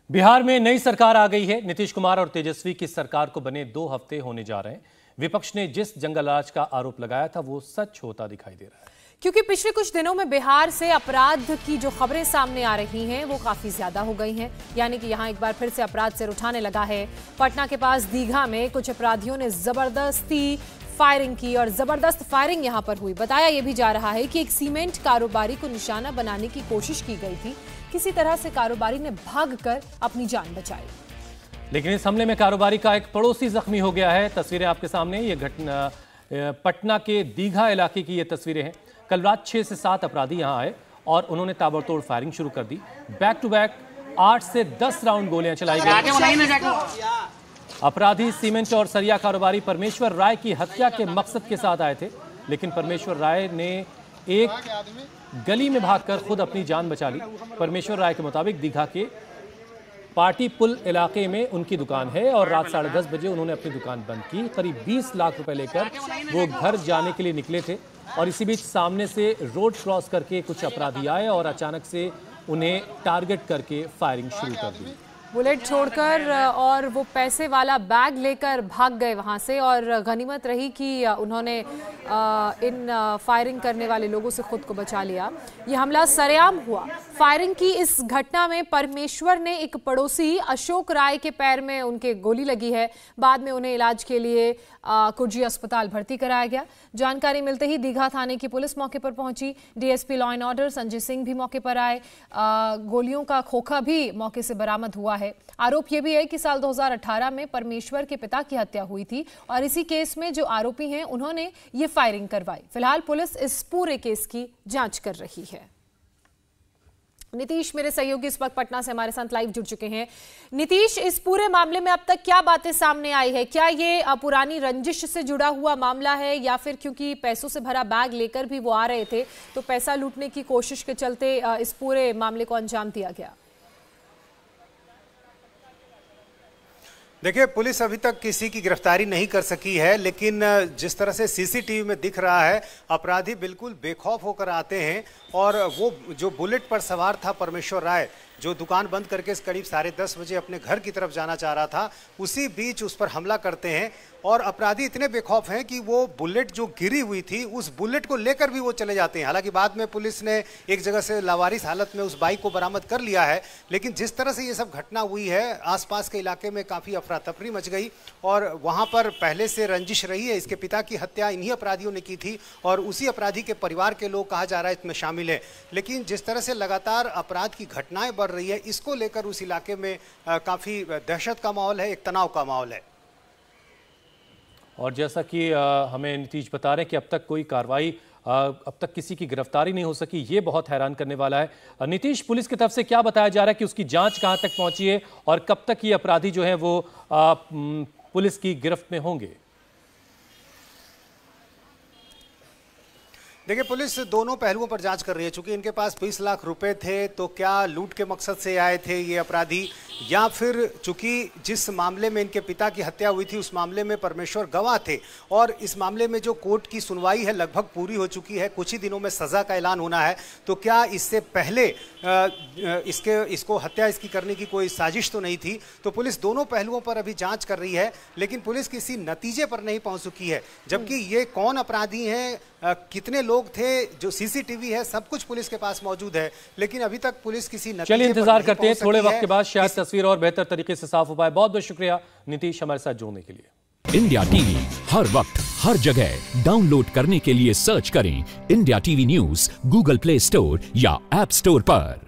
बिहार में नई सरकार आ गई है। नीतीश कुमार और तेजस्वी की सरकार को बने 2 हफ्ते होने जा रहे हैं। विपक्ष ने जिस जंगलराज का आरोप लगाया था वो सच होता दिखाई दे रहा है, क्योंकि पिछले कुछ दिनों में बिहार से अपराध की जो खबरें सामने आ रही हैं वो काफी ज्यादा हो गई हैं। यानी कि यहां एक बार फिर से अपराध सिर उठाने लगा है। पटना के पास दीघा में कुछ अपराधियों ने जबरदस्ती फायरिंग की और जबरदस्त फायरिंग यहां पर हुई। बताया यह भी जा रहा है कि एक सीमेंट कारोबारी को निशाना बनाने की कोशिश की गई थी। किसी तरह से कारोबारी ने भागकर अपनी जान बचाई, लेकिन इस हमले में कारोबारी का एक पड़ोसी जख्मी हो गया है। तस्वीरें आपके सामने, ये घटना पटना के दीघा इलाके की ये तस्वीरें हैं। कल रात 6 से 7 अपराधी यहां आए और उन्होंने ताबड़तोड़ फायरिंग शुरू कर दी। बैक टू बैक 8 से 10 राउंड गोलियां चलाई गई। अपराधी सीमेंट और सरिया कारोबारी परमेश्वर राय की हत्या के मकसद के साथ आए थे, लेकिन परमेश्वर राय ने एक गली में भागकर खुद अपनी जान बचा ली। परमेश्वर राय के मुताबिक दीघा के पार्टी पुल इलाके में उनकी दुकान है और रात 10:30 बजे उन्होंने अपनी दुकान बंद की। करीब 20 लाख रुपए लेकर वो घर जाने के लिए निकले थे और इसी बीच सामने से रोड क्रॉस करके कुछ अपराधी आए और अचानक से उन्हें टारगेट करके फायरिंग शुरू कर दी। बुलेट छोड़कर और वो पैसे वाला बैग लेकर भाग गए वहां से। और गनीमत रही कि उन्होंने इन फायरिंग करने वाले लोगों से खुद को बचा लिया। ये हमला सरेआम हुआ। फायरिंग की इस घटना में परमेश्वर ने एक पड़ोसी अशोक राय के पैर में उनके गोली लगी है। बाद में उन्हें इलाज के लिए कुर्जी अस्पताल भर्ती कराया गया। जानकारी मिलते ही दीघा थाने की पुलिस मौके पर पहुंची। DSP law and order Sanjay Singh भी मौके पर आए। गोलियों का खोखा भी मौके से बरामद हुआ है। आरोप यह भी है कि साल 2018 में परमेश्वर के पिता की हत्या हुई थी और इसी केस में जो आरोपी हैं उन्होंने ये फायरिंग करवाई। फिलहाल पुलिस इस पूरे केस की जांच कर रही है। नीतीश मेरे सहयोगी इस वक्त पटना से हमारे साथ लाइव जुड़ चुके हैं। नीतीश, इस पूरे मामले में अब तक क्या बातें सामने आई है? क्या ये पुरानी रंजिश से जुड़ा हुआ मामला है या फिर क्योंकि पैसों से भरा बैग लेकर भी वो आ रहे थे तो पैसा लूटने की कोशिश के चलते इस पूरे मामले को अंजाम दिया गया? देखिए, पुलिस अभी तक किसी की गिरफ्तारी नहीं कर सकी है, लेकिन जिस तरह से सीसीटीवी में दिख रहा है अपराधी बिल्कुल बेखौफ होकर आते हैं और वो जो बुलेट पर सवार था परमेश्वर राय, जो दुकान बंद करके करीब 10:30 बजे अपने घर की तरफ जाना चाह रहा था, उसी बीच उस पर हमला करते हैं। और अपराधी इतने बेखौफ हैं कि वो बुलेट जो गिरी हुई थी उस बुलेट को लेकर भी वो चले जाते हैं। हालांकि बाद में पुलिस ने एक जगह से लावारिस हालत में उस बाइक को बरामद कर लिया है, लेकिन जिस तरह से ये सब घटना हुई है आसपास के इलाके में काफ़ी अफरा तफरी मच गई और वहाँ पर पहले से रंजिश रही है। इसके पिता की हत्या इन्हीं अपराधियों ने की थी और उसी अपराधी के परिवार के लोग कहा जा रहा है इसमें शामिल है। लेकिन जिस तरह से लगातार अपराध की घटनाएं बढ़ रही है, इसको लेकर उस इलाके में काफ़ी दहशत का माहौल है, एक तनाव का माहौल है। और जैसा कि हमें नीतीश बता रहे हैं कि अब तक कोई कार्रवाई, अब तक किसी की गिरफ्तारी नहीं हो सकी, ये बहुत हैरान करने वाला है। नीतीश, पुलिस की तरफ से क्या बताया जा रहा है कि उसकी जांच कहां तक पहुंची है और कब तक ये अपराधी जो है वो पुलिस की गिरफ्त में होंगे? देखिए, पुलिस दोनों पहलुओं पर जांच कर रही है। चूंकि इनके पास 20 लाख रुपए थे तो क्या लूट के मकसद से आए थे ये अपराधी, या फिर चूंकि जिस मामले में इनके पिता की हत्या हुई थी उस मामले में परमेश्वर गवाह थे और इस मामले में जो कोर्ट की सुनवाई है लगभग पूरी हो चुकी है, कुछ ही दिनों में सजा का ऐलान होना है, तो क्या इससे पहले इसको हत्या इसकी करने की कोई साजिश तो नहीं थी? तो पुलिस दोनों पहलुओं पर अभी जांच कर रही है, लेकिन पुलिस किसी नतीजे पर नहीं पहुंच चुकी है। जबकि ये कौन अपराधी हैं, कितने लोग थे, जो सीसीटीवी है, सब कुछ पुलिस के पास मौजूद है, लेकिन अभी तक पुलिस किसी नतीजे चलिए इंतजार करते हैं, थोड़े वक्त है। के बाद शायद तस्वीर और बेहतर तरीके से साफ हो पाए। बहुत बहुत शुक्रिया नीतीश हमारे साथ जुड़ने के लिए। इंडिया टीवी हर वक्त हर जगह डाउनलोड करने के लिए सर्च करें India TV news Google play store या ऐप स्टोर पर।